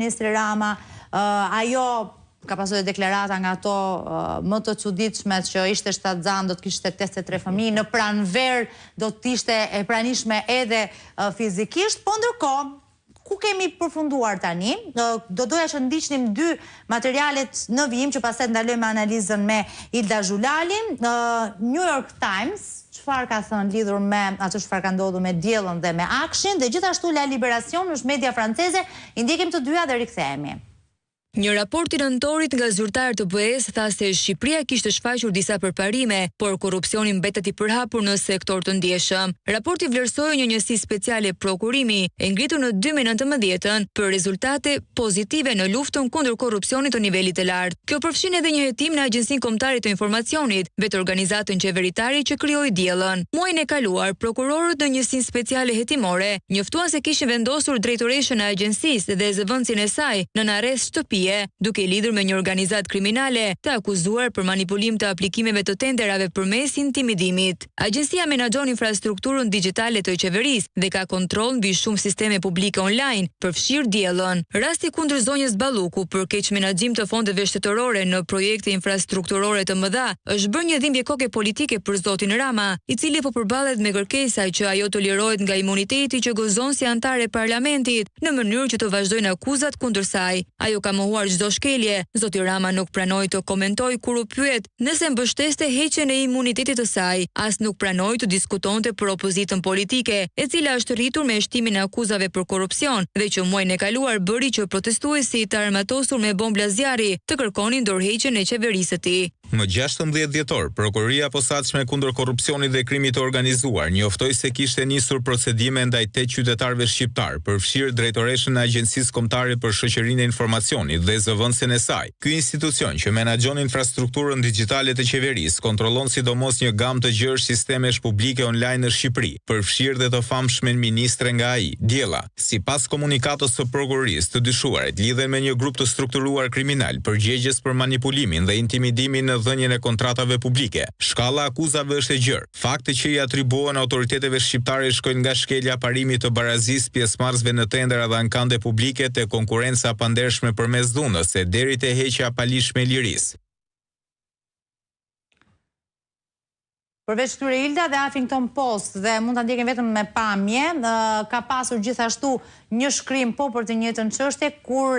Ministri Rama, ajo ka pasur deklarata nga ato më të çuditshme që ishte shtatzan, do të kishte 83 fëmijë, në pranverë do të ishte e pranishme edhe fizikisht, po ndërkohë, ku kemi përfunduar tani? Do doja që ndiqnim dy materialet në vijim që pastaj ndalojmë analizën me Ilda Zhulalin. New York Times, çfarë ka thënë lidhur me atë çfarë ka ndodhur me diellën dhe me Akshin, dhe gjithashtu La Liberacion është media franceze, i ndjekim të dyja dhe rikthehemi. Një raport i nëntorit nga zyrtar të BE-s tha se Shqipëria kishte shfaqur disa përparime, por korrupsioni mbetet i përhapur në sektor të ndjeshëm. Raporti vlerësoi një njësi speciale prokurimi, e ngritur në 2019 për rezultate pozitive në luftën kundër korrupsionit të nivelit të lartë. Kjo përfshin edhe një hetim në Agjencinë Kombëtare të Informacionit, vetë organizatën qeveritare që krijoi diellën. Muajin e kaluar, prokurorët në njësinë speciale hetimore njoftuan se kishin vendosur drejtoreshën e agjencisë dhe zëvendësin e saj në arrest shtëpi, duke lidhur me një organizatë kriminale të akuzuar për manipulim të aplikimeve të tenderave përmes intimidimit. Agjencia menaxhon infrastrukturën digjitale të qeverisë dhe ka kontroll mbi shumë sisteme publike online, përfshirë diellën. Rasti kundër zonjës Balluku për keq menaxhim të fondeve shtetërore në projekte infrastrukturore të mëdha është bërë një dhimbje koke politike për zotin Rama, i cili po përballet me kërkesa që ajo të lirohet nga imuniteti që gëzon si antare e parlamentit në mënyrë që të vazhdojnë akuzat kundër saj. Ajo ka çdo shkelje. Zoti Rama nuk pranoi të komentoj kur u pyet nëse mbështeste heqjen e imunitetit të saj, as nuk pranoi të diskutonte për opozitën politike, e cila është rritur me shtimin e akuzave për korrupsion dhe që muajin e kaluar bëri që protestuesi të armatosur me bombë zjarri të kërkonin dorëheqjen e qeverisë së tij. Më 16 dhjetor, Prokuroria e Posaçme kundër korrupsionit dhe krimit të organizuar njoftoi se kishte nisur procedime ndaj 8 qytetarëve shqiptar, përfshirë drejtoreshën e Agjencisë Kombëtare për Shoqërinë e Informacionit dhe zëvendësin e saj. Ky institucion që menaxhon infrastrukturën digjitale të qeverisë, kontrollon sidomos një gamë të gjerë sistemesh publike online në Shqipëri, përfshirë dhe të famshmen ministre nga ai. Diella, sipas komunikatës së prokurorisë, të dyshuarit lidhen me një grup të strukturuar kriminal përgjegjës për manipulimin dhe intimidimin në dhënien e kontratave publike. Shkalla akuzave është e gjerë. Fakte që i atribuohen autoriteteve shqiptare shkojnë nga shkelja parimit të barazisë pjesëmarrësve në tendera dhe ankande publike te konkurrenca pandershme përmes dhunës, deri te heqja palishme e lirisë. Përveç këtyre, Ilda, dhe Huffington Post, dhe mund ta ndjekim vetëm me pamje, ka pasur gjithashtu një shkrim po për të njëjtën çështje kur